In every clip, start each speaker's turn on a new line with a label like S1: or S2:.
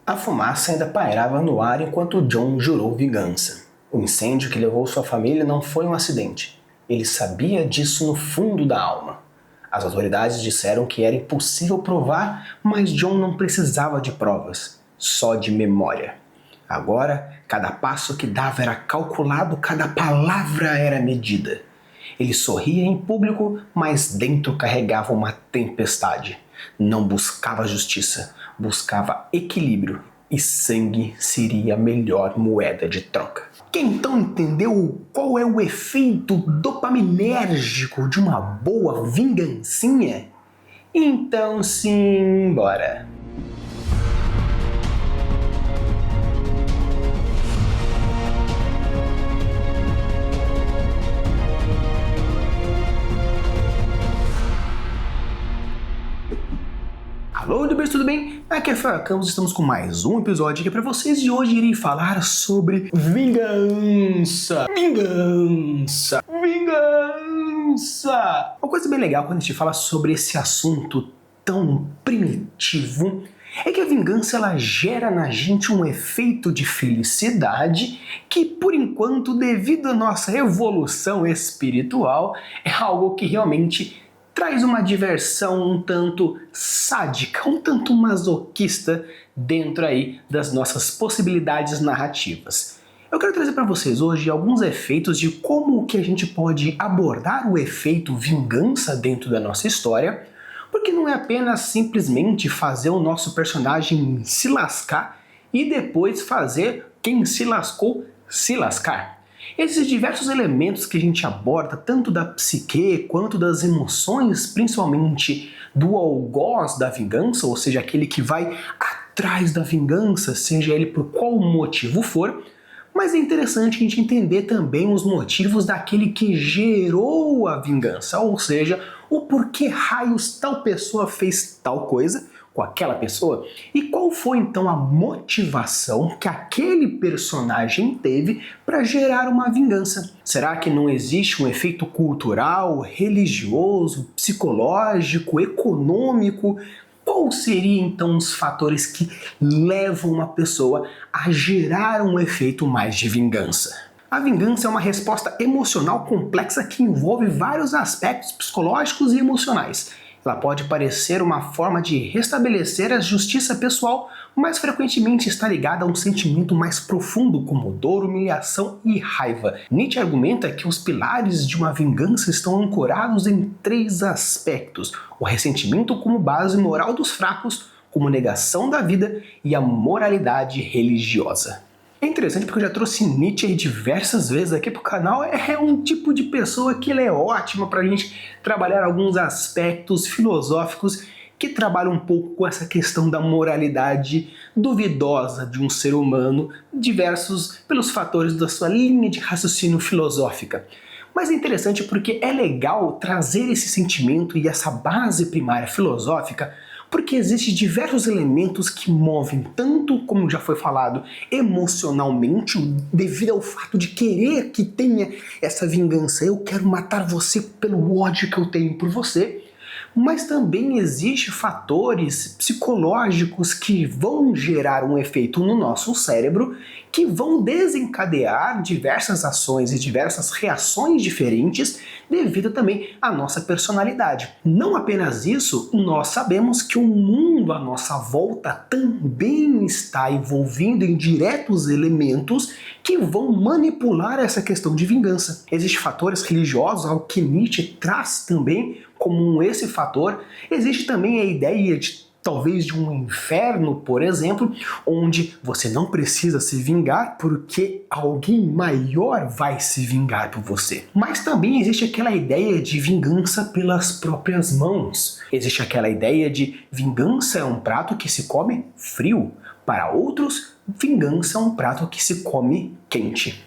S1: A fumaça ainda pairava no ar enquanto John jurou vingança. O incêndio que levou sua família não foi um acidente. Ele sabia disso no fundo da alma. As autoridades disseram que era impossível provar, mas John não precisava de provas, só de memória. Agora, cada passo que dava era calculado, cada palavra era medida. Ele sorria em público, mas dentro carregava uma tempestade. Não buscava justiça, buscava equilíbrio, e sangue seria a melhor moeda de troca. Quem então entendeu qual é o efeito dopaminérgico de uma boa vingancinha? Então sim, bora! Alô, YouTubers, tudo bem? Aqui é Rafael Campos, estamos com mais um episódio aqui pra vocês e hoje irei falar sobre vingança. Vingança. Vingança. Uma coisa bem legal quando a gente fala sobre esse assunto tão primitivo é que a vingança ela gera na gente um efeito de felicidade que, por enquanto, devido à nossa evolução espiritual, é algo que realmente traz uma diversão um tanto sádica, um tanto masoquista dentro aí das nossas possibilidades narrativas. Eu quero trazer para vocês hoje alguns efeitos de como que a gente pode abordar o efeito vingança dentro da nossa história, porque não é apenas simplesmente fazer o nosso personagem se lascar e depois fazer quem se lascou se lascar. Esses diversos elementos que a gente aborda, tanto da psique quanto das emoções, principalmente do algoz da vingança, ou seja, aquele que vai atrás da vingança, seja ele por qual motivo for, mas é interessante a gente entender também os motivos daquele que gerou a vingança, ou seja, o porquê raios tal pessoa fez tal coisa com aquela pessoa e qual foi então a motivação que aquele personagem teve para gerar uma vingança. Será que não existe um efeito cultural, religioso, psicológico, econômico? Qual seriam então os fatores que levam uma pessoa a gerar um efeito mais de vingança? A vingança é uma resposta emocional complexa que envolve vários aspectos psicológicos e emocionais. Ela pode parecer uma forma de restabelecer a justiça pessoal, mas frequentemente está ligada a um sentimento mais profundo como dor, humilhação e raiva. Nietzsche argumenta que os pilares de uma vingança estão ancorados em 3 aspectos: o ressentimento como base moral dos fracos, como negação da vida e a moralidade religiosa. É interessante porque eu já trouxe Nietzsche diversas vezes aqui pro canal, é um tipo de pessoa que ele é ótima pra gente trabalhar alguns aspectos filosóficos que trabalham um pouco com essa questão da moralidade duvidosa de um ser humano, diversos pelos fatores da sua linha de raciocínio filosófica. Mas é interessante porque é legal trazer esse sentimento e essa base primária filosófica, porque existem diversos elementos que movem tanto, como já foi falado, emocionalmente, devido ao fato de querer que tenha essa vingança. Eu quero matar você pelo ódio que eu tenho por você. Mas também existem fatores psicológicos que vão gerar um efeito no nosso cérebro que vão desencadear diversas ações e diversas reações diferentes devido também à nossa personalidade. Não apenas isso, nós sabemos que o mundo à nossa volta também está envolvido em diretos elementos que vão manipular essa questão de vingança. Existem fatores religiosos, algo que Nietzsche traz também como esse fator. Existe também a ideia de talvez de um inferno, por exemplo, onde você não precisa se vingar porque alguém maior vai se vingar por você. Mas também existe aquela ideia de vingança pelas próprias mãos. Existe aquela ideia de vingança é um prato que se come frio. Para outros, vingança é um prato que se come quente.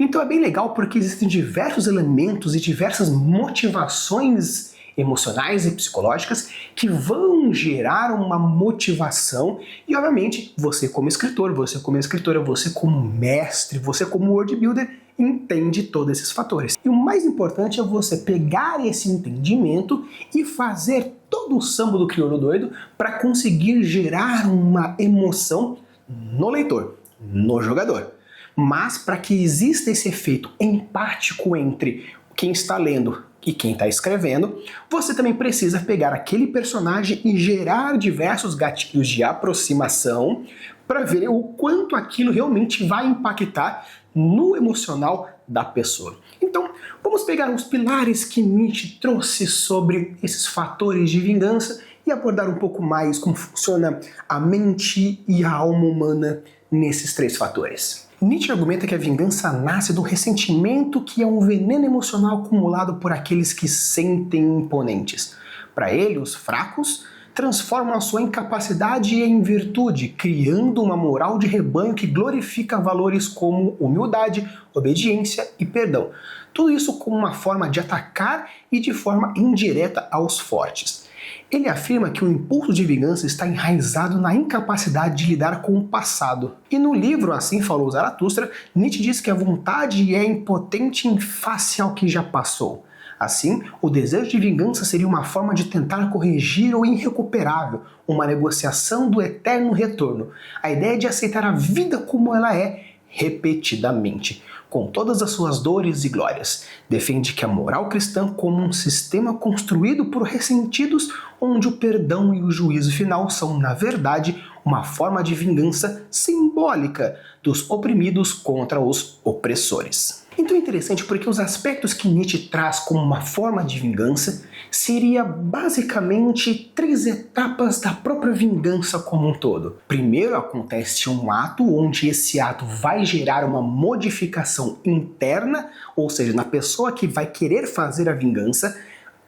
S1: Então é bem legal porque existem diversos elementos e diversas motivações emocionais e psicológicas que vão gerar uma motivação e, obviamente, você como escritor, você como escritora, você como mestre, você como world builder, entende todos esses fatores. E o mais importante é você pegar esse entendimento e fazer todo o samba do crioulo doido para conseguir gerar uma emoção no leitor, no jogador. Mas para que exista esse efeito empático entre quem está lendo e quem está escrevendo, você também precisa pegar aquele personagem e gerar diversos gatilhos de aproximação para ver o quanto aquilo realmente vai impactar no emocional da pessoa. Então, vamos pegar os pilares que Nietzsche trouxe sobre esses fatores de vingança e abordar um pouco mais como funciona a mente e a alma humana nesses 3 fatores. Nietzsche argumenta que a vingança nasce do ressentimento, que é um veneno emocional acumulado por aqueles que se sentem imponentes. Para ele, os fracos transformam a sua incapacidade em virtude, criando uma moral de rebanho que glorifica valores como humildade, obediência e perdão. Tudo isso como uma forma de atacar e de forma indireta aos fortes. Ele afirma que o impulso de vingança está enraizado na incapacidade de lidar com o passado. E no livro Assim Falou Zaratustra, Nietzsche diz que a vontade é impotente em face ao que já passou. Assim, o desejo de vingança seria uma forma de tentar corrigir o irrecuperável, uma negociação do eterno retorno, a ideia de aceitar a vida como ela é, repetidamente, com todas as suas dores e glórias. Defende que a moral cristã como um sistema construído por ressentidos, onde o perdão e o juízo final são, na verdade, uma forma de vingança simbólica dos oprimidos contra os opressores. Então é interessante porque os aspectos que Nietzsche traz como uma forma de vingança seria basicamente 3 etapas da própria vingança como um todo. Primeiro acontece um ato onde esse ato vai gerar uma modificação interna, ou seja, na pessoa que vai querer fazer a vingança,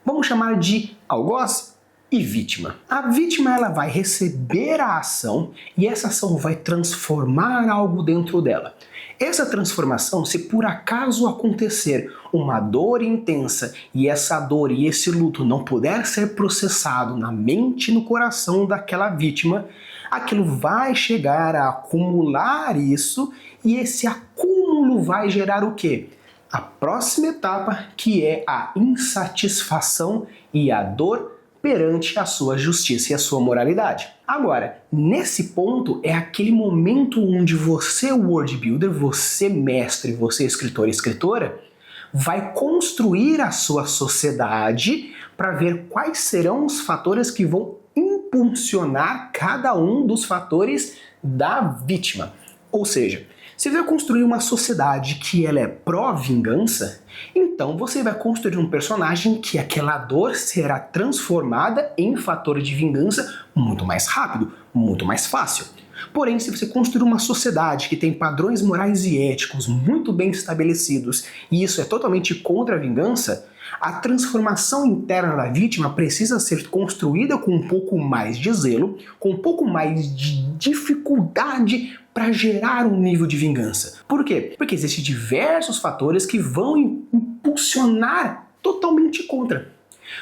S1: vamos chamar de algoz e vítima. A vítima ela vai receber a ação e essa ação vai transformar algo dentro dela. Essa transformação, se por acaso acontecer uma dor intensa e essa dor e esse luto não puder ser processado na mente e no coração daquela vítima, aquilo vai chegar a acumular isso e esse acúmulo vai gerar o quê? A próxima etapa, que é a insatisfação e a dor perante a sua justiça e a sua moralidade. Agora, nesse ponto é aquele momento onde você, world builder, você mestre, você escritor e escritora, vai construir a sua sociedade para ver quais serão os fatores que vão impulsionar cada um dos fatores da vítima. Ou seja, se você vai construir uma sociedade que ela é pró-vingança, então você vai construir um personagem que aquela dor será transformada em fator de vingança muito mais rápido, muito mais fácil. Porém, se você construir uma sociedade que tem padrões morais e éticos muito bem estabelecidos, e isso é totalmente contra a vingança, a transformação interna da vítima precisa ser construída com um pouco mais de zelo, com um pouco mais de dificuldade para gerar um nível de vingança. Por quê? Porque existem diversos fatores que vão impulsionar totalmente contra.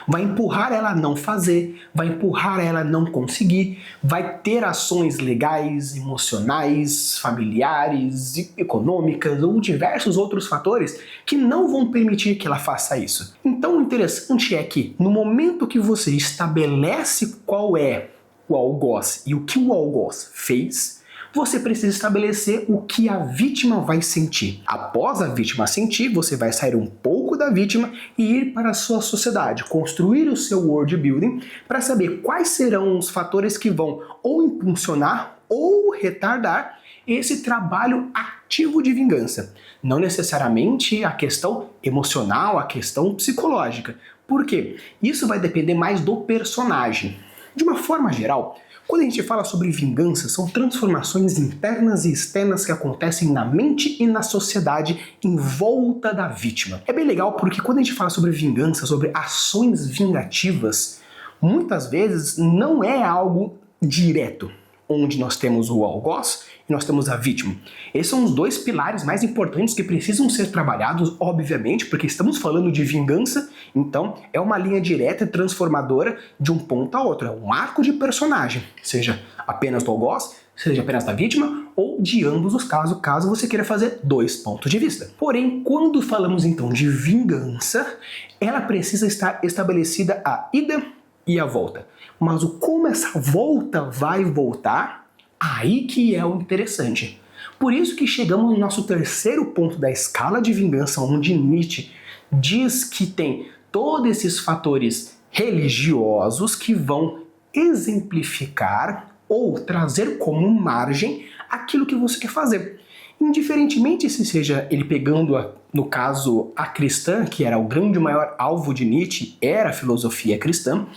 S1: Vai empurrar ela a não fazer, vai empurrar ela a não conseguir, vai ter ações legais, emocionais, familiares, econômicas ou diversos outros fatores que não vão permitir que ela faça isso. Então o interessante é que no momento que você estabelece qual é o algoz e o que o algoz fez, você precisa estabelecer o que a vítima vai sentir. Após a vítima sentir, você vai sair um pouco da vítima e ir para a sua sociedade, construir o seu world building para saber quais serão os fatores que vão ou impulsionar ou retardar esse trabalho ativo de vingança. Não necessariamente a questão emocional, a questão psicológica. Por quê? Isso vai depender mais do personagem. De uma forma geral, quando a gente fala sobre vingança, são transformações internas e externas que acontecem na mente e na sociedade em volta da vítima. É bem legal porque quando a gente fala sobre vingança, sobre ações vingativas, muitas vezes não é algo direto, onde nós temos o algoz e nós temos a vítima. Esses são os 2 pilares mais importantes que precisam ser trabalhados, obviamente, porque estamos falando de vingança, então é uma linha direta e transformadora de um ponto a outro, é um arco de personagem, seja apenas do algoz, seja apenas da vítima, ou de ambos os casos, caso você queira fazer 2 pontos de vista. Porém, quando falamos então de vingança, ela precisa estar estabelecida a ida e a volta. Mas o como essa volta vai voltar Aí que é o interessante. Por isso que chegamos no nosso terceiro ponto da escala de vingança, onde Nietzsche diz que tem todos esses fatores religiosos que vão exemplificar ou trazer como margem aquilo que você quer fazer. Indiferentemente se seja ele pegando, no caso, a cristã, que era o grande maior alvo de Nietzsche, era a filosofia cristã,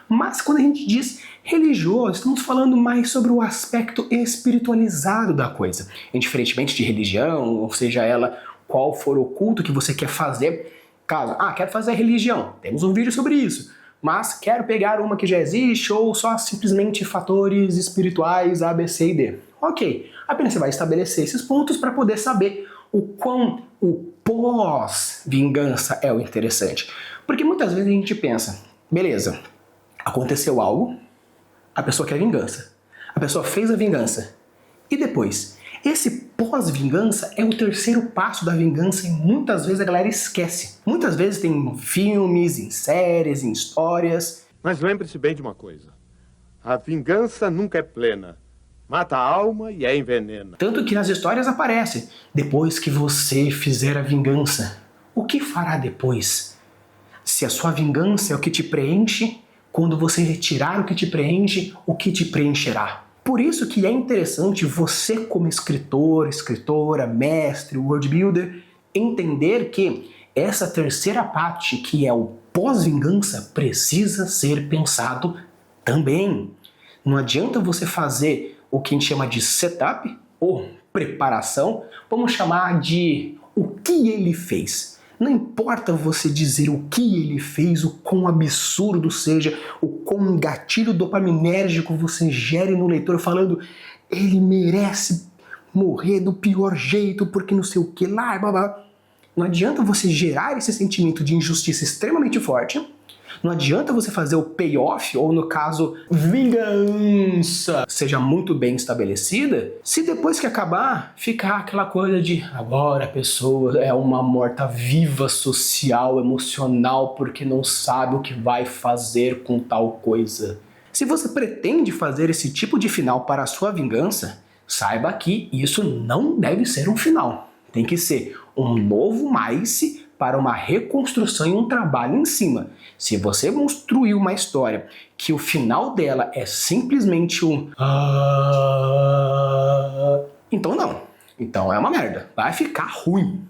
S1: mas quando a gente diz religioso, estamos falando mais sobre o aspecto espiritualizado da coisa. Indiferentemente de religião, ou seja ela qual for o culto que você quer fazer. Caso, quero fazer religião, temos um vídeo sobre isso. Mas quero pegar uma que já existe ou só simplesmente fatores espirituais A, B, C e D. Ok, apenas você vai estabelecer esses pontos para poder saber o quão o pós-vingança é o interessante. Porque muitas vezes a gente pensa, beleza, aconteceu algo, a pessoa quer vingança. A pessoa fez a vingança. E depois? Esse pós-vingança é o terceiro passo da vingança e muitas vezes a galera esquece. Muitas vezes tem em filmes, em séries, em histórias.
S2: Mas lembre-se bem de uma coisa. A vingança nunca é plena. Mata a alma e a envenena.
S1: Tanto que nas histórias aparece, depois que você fizer a vingança, o que fará depois? Se a sua vingança é o que te preenche, quando você retirar o que te preenche, o que te preencherá? Por isso que é interessante você como escritor, escritora, mestre, world builder, entender que essa terceira parte, que é o pós-vingança, precisa ser pensado também. Não adianta você fazer o que a gente chama de setup ou preparação, vamos chamar de o que ele fez. Não importa você dizer o que ele fez, o quão absurdo seja, o quão gatilho dopaminérgico você gere no leitor falando ele merece morrer do pior jeito porque não sei o que lá, blá blá. Não adianta você gerar esse sentimento de injustiça extremamente forte. Não adianta você fazer o payoff, ou no caso, vingança, seja muito bem estabelecida, se depois que acabar, ficar aquela coisa de agora a pessoa é uma morta-viva social, emocional, porque não sabe o que vai fazer com tal coisa. Se você pretende fazer esse tipo de final para a sua vingança, saiba que isso não deve ser um final. Tem que ser um novo mais para uma reconstrução e um trabalho em cima. Se você construir uma história que o final dela é simplesmente um então não. Então é uma merda. Vai ficar ruim.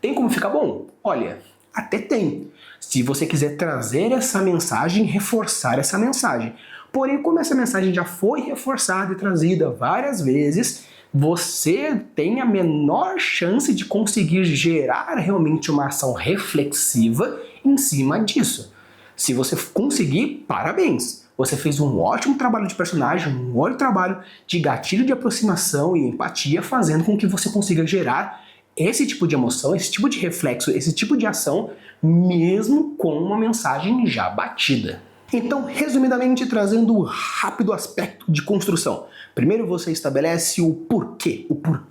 S1: Tem como ficar bom? Olha, até tem. Se você quiser trazer essa mensagem, reforçar essa mensagem. Porém, como essa mensagem já foi reforçada e trazida várias vezes, você tem a menor chance de conseguir gerar realmente uma ação reflexiva em cima disso. Se você conseguir, parabéns! Você fez um ótimo trabalho de personagem, um ótimo trabalho de gatilho de aproximação e empatia, fazendo com que você consiga gerar esse tipo de emoção, esse tipo de reflexo, esse tipo de ação, mesmo com uma mensagem já batida. Então, resumidamente, trazendo o rápido aspecto de construção. Primeiro você estabelece o porquê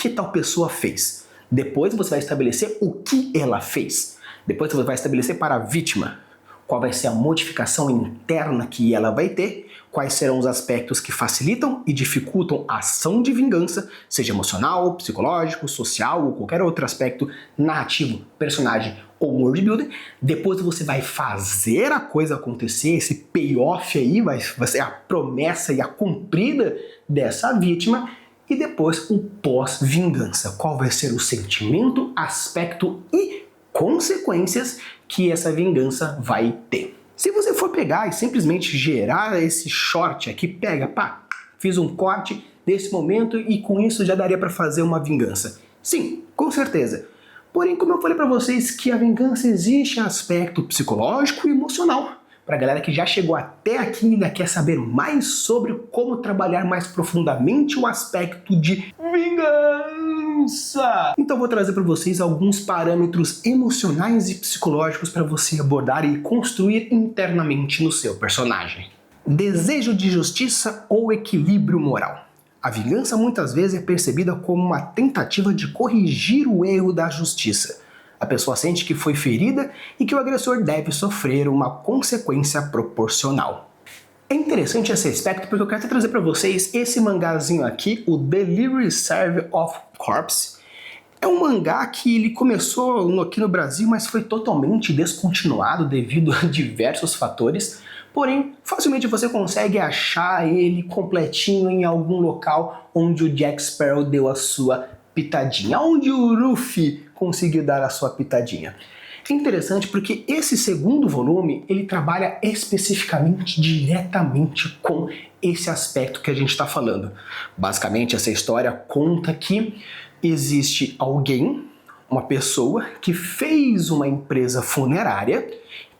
S1: tal pessoa fez. Depois você vai estabelecer o que ela fez. Depois você vai estabelecer para a vítima qual vai ser a modificação interna que ela vai ter, quais serão os aspectos que facilitam e dificultam a ação de vingança, seja emocional, psicológico, social ou qualquer outro aspecto narrativo, personagem ou world builder. Depois você vai fazer a coisa acontecer, esse payoff aí vai ser a promessa e a cumprida dessa vítima. E depois o pós-vingança, qual vai ser o sentimento, aspecto e consequências que essa vingança vai ter. Se você for pegar e simplesmente gerar esse short aqui, pega, fiz um corte desse momento e com isso já daria para fazer uma vingança. Sim, com certeza. Porém, como eu falei para vocês que a vingança existe aspecto psicológico e emocional. Para a galera que já chegou até aqui e ainda quer saber mais sobre como trabalhar mais profundamente o aspecto de vingança. Então vou trazer para vocês alguns parâmetros emocionais e psicológicos para você abordar e construir internamente no seu personagem. Desejo de justiça ou equilíbrio moral. A vingança muitas vezes é percebida como uma tentativa de corrigir o erro da justiça. A pessoa sente que foi ferida e que o agressor deve sofrer uma consequência proporcional. É interessante esse aspecto porque eu quero trazer para vocês esse mangazinho aqui, o Delivery Service of Corpse. É um mangá que ele começou aqui no Brasil, mas foi totalmente descontinuado devido a diversos fatores. Porém, facilmente você consegue achar ele completinho em algum local onde o Jack Sparrow deu a sua pitadinha, onde o Luffy conseguiu dar a sua pitadinha. É interessante porque esse segundo volume, ele trabalha especificamente, diretamente com esse aspecto que a gente está falando. Basicamente, essa história conta que existe alguém, uma pessoa, que fez uma empresa funerária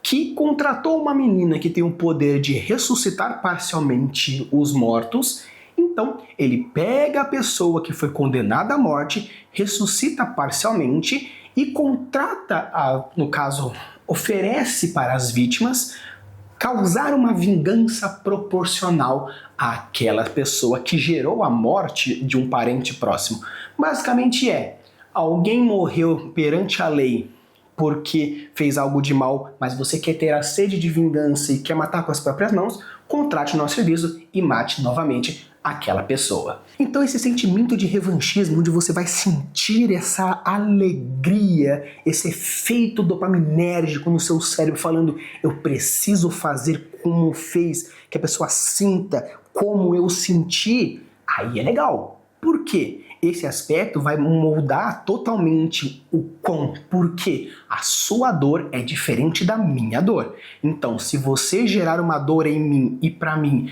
S1: que contratou uma menina que tem o poder de ressuscitar parcialmente os mortos. Então, ele pega a pessoa que foi condenada à morte, ressuscita parcialmente e contrata, no caso, oferece para as vítimas causar uma vingança proporcional àquela pessoa que gerou a morte de um parente próximo. Basicamente alguém morreu perante a lei porque fez algo de mal, mas você quer ter a sede de vingança e quer matar com as próprias mãos, contrate o nosso serviço e mate novamente aquela pessoa. Então esse sentimento de revanchismo, onde você vai sentir essa alegria, esse efeito dopaminérgico no seu cérebro falando eu preciso fazer como fez, que a pessoa sinta como eu senti, aí é legal. Por quê? Esse aspecto vai moldar totalmente o porque a sua dor é diferente da minha dor. Então, se você gerar uma dor em mim e para mim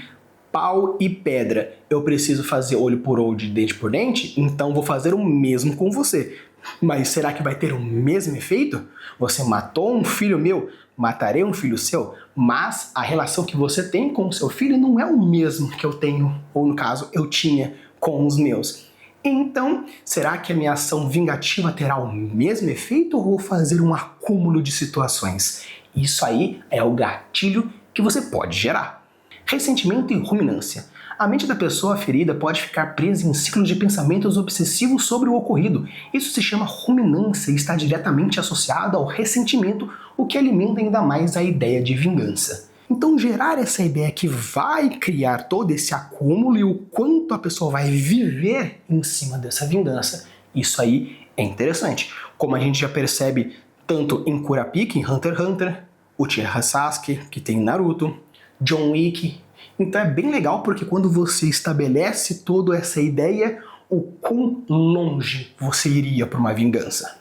S1: pau e pedra, eu preciso fazer olho por olho, dente por dente, então vou fazer o mesmo com você. Mas será que vai ter o mesmo efeito? Você matou um filho meu, matarei um filho seu, mas a relação que você tem com o seu filho não é o mesmo que eu tenho, ou no caso, eu tinha com os meus. Então, será que a minha ação vingativa terá o mesmo efeito ou vou fazer um acúmulo de situações? Isso aí é o gatilho que você pode gerar. Ressentimento e ruminância. A mente da pessoa ferida pode ficar presa em ciclos de pensamentos obsessivos sobre o ocorrido. Isso se chama ruminância e está diretamente associado ao ressentimento, o que alimenta ainda mais a ideia de vingança. Então gerar essa ideia que vai criar todo esse acúmulo e o quanto a pessoa vai viver em cima dessa vingança, isso aí é interessante. Como a gente já percebe tanto em Kurapika, em Hunter x Hunter, Uchiha Sasuke, que tem Naruto, John Wick. Então é bem legal porque quando você estabelece toda essa ideia, o quão longe você iria para uma vingança.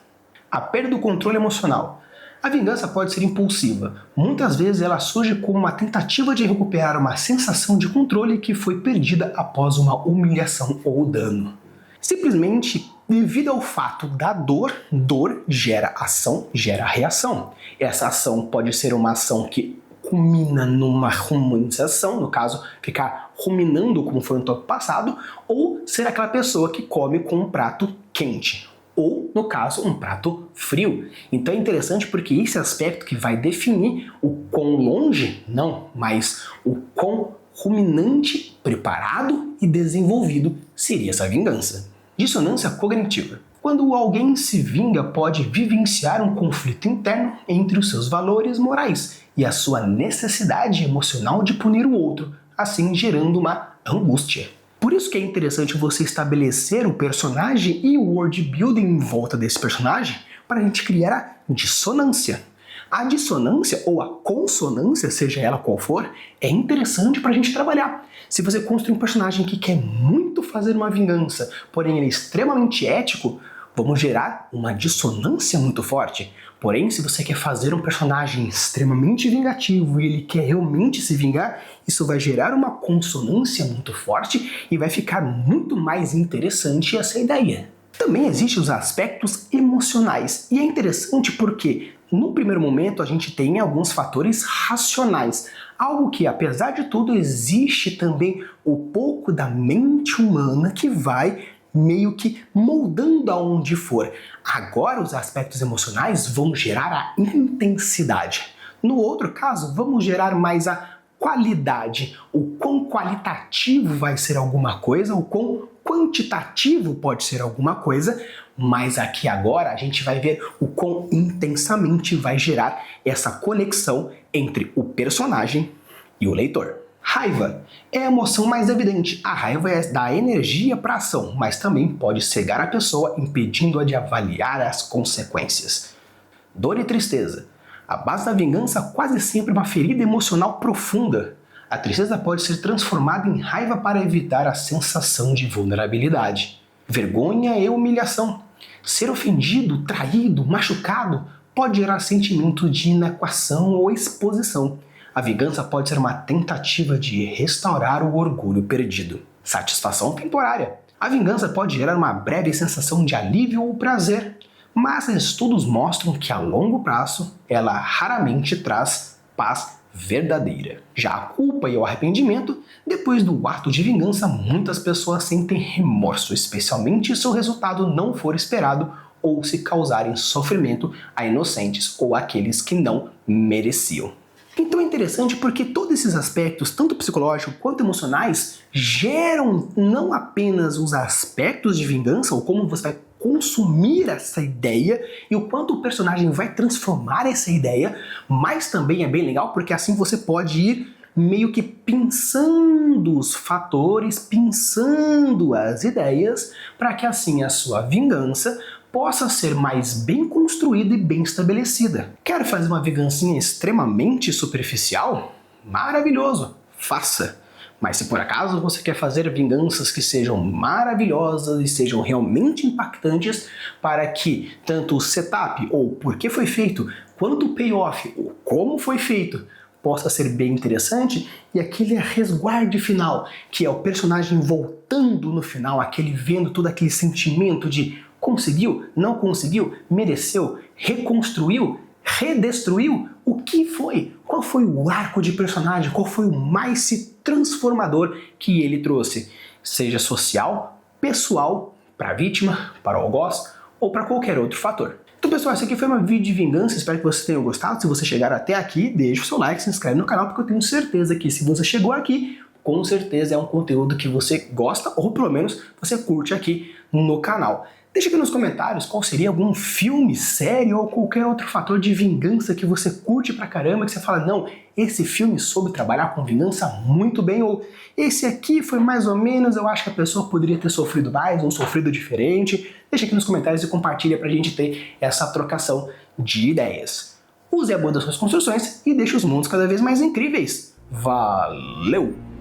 S1: A perda do controle emocional. A vingança pode ser impulsiva. Muitas vezes ela surge como uma tentativa de recuperar uma sensação de controle que foi perdida após uma humilhação ou dano. Simplesmente devido ao fato da dor gera ação, gera reação. Essa ação pode ser uma ação que culmina numa ruminização, no caso, ficar ruminando como foi no top passado, ou ser aquela pessoa que come com um prato quente, ou, no caso, um prato frio. Então é interessante porque esse aspecto que vai definir o quão longe, não, mas o quão ruminante, preparado e desenvolvido seria essa vingança. Dissonância cognitiva. Quando alguém se vinga, pode vivenciar um conflito interno entre os seus valores morais e a sua necessidade emocional de punir o outro, assim gerando uma angústia. Por isso que é interessante você estabelecer o personagem e o world building em volta desse personagem para a gente criar a dissonância. A dissonância ou a consonância, seja ela qual for, é interessante para a gente trabalhar. Se você construir um personagem que quer muito fazer uma vingança, porém ele é extremamente ético, vamos gerar uma dissonância muito forte. Porém, se você quer fazer um personagem extremamente vingativo e ele quer realmente se vingar, isso vai gerar uma consonância muito forte e vai ficar muito mais interessante essa ideia. Também existem os aspectos emocionais, e é interessante porque, no primeiro momento, a gente tem alguns fatores racionais, algo que, apesar de tudo, existe também o pouco da mente humana que vai meio que moldando aonde for. Agora os aspectos emocionais vão gerar a intensidade. No outro caso, vamos gerar mais a qualidade. O quão qualitativo vai ser alguma coisa, o quão quantitativo pode ser alguma coisa, mas aqui agora a gente vai ver o quão intensamente vai gerar essa conexão entre o personagem e o leitor. Raiva é a emoção mais evidente. A raiva é dar energia para a ação, mas também pode cegar a pessoa, impedindo-a de avaliar as consequências. Dor e tristeza. A base da vingança quase sempre é uma ferida emocional profunda. A tristeza pode ser transformada em raiva para evitar a sensação de vulnerabilidade. Vergonha e humilhação. Ser ofendido, traído, machucado pode gerar sentimento de inadequação ou exposição. A vingança pode ser uma tentativa de restaurar o orgulho perdido. Satisfação temporária. A vingança pode gerar uma breve sensação de alívio ou prazer, mas estudos mostram que a longo prazo ela raramente traz paz verdadeira. Já a culpa e o arrependimento, depois do ato de vingança, muitas pessoas sentem remorso, especialmente se o resultado não for esperado ou se causarem sofrimento a inocentes ou àqueles que não mereciam. Então é interessante porque todos esses aspectos, tanto psicológicos quanto emocionais, geram não apenas os aspectos de vingança, ou como você vai consumir essa ideia e o quanto o personagem vai transformar essa ideia, mas também é bem legal porque assim você pode ir meio que pensando os fatores, pensando as ideias, para que assim a sua vingança possa ser mais bem construída e bem estabelecida. Quer fazer uma vingancinha extremamente superficial? Maravilhoso! Faça! Mas se por acaso você quer fazer vinganças que sejam maravilhosas e sejam realmente impactantes para que tanto o setup, ou por que foi feito, quanto o payoff, ou como foi feito, possa ser bem interessante, e aquele resguarde final, que é o personagem voltando no final, aquele vendo todo aquele sentimento de conseguiu, não conseguiu, mereceu, reconstruiu, redestruiu, o que foi? Qual foi o arco de personagem? Qual foi o mais transformador que ele trouxe? Seja social, pessoal, para a vítima, para o algoz ou para qualquer outro fator. Então pessoal, esse aqui foi um vídeo de vingança, espero que vocês tenham gostado. Se você chegar até aqui, deixa o seu like, se inscreve no canal, porque eu tenho certeza que se você chegou aqui, com certeza é um conteúdo que você gosta, ou pelo menos você curte aqui no canal. Deixa aqui nos comentários qual seria algum filme, série ou qualquer outro fator de vingança que você curte pra caramba, que você fala, não, esse filme soube trabalhar com vingança muito bem, ou esse aqui foi mais ou menos, eu acho que a pessoa poderia ter sofrido mais ou sofrido diferente. Deixa aqui nos comentários e compartilha pra gente ter essa trocação de ideias. Use a boa das suas construções e deixe os mundos cada vez mais incríveis. Valeu!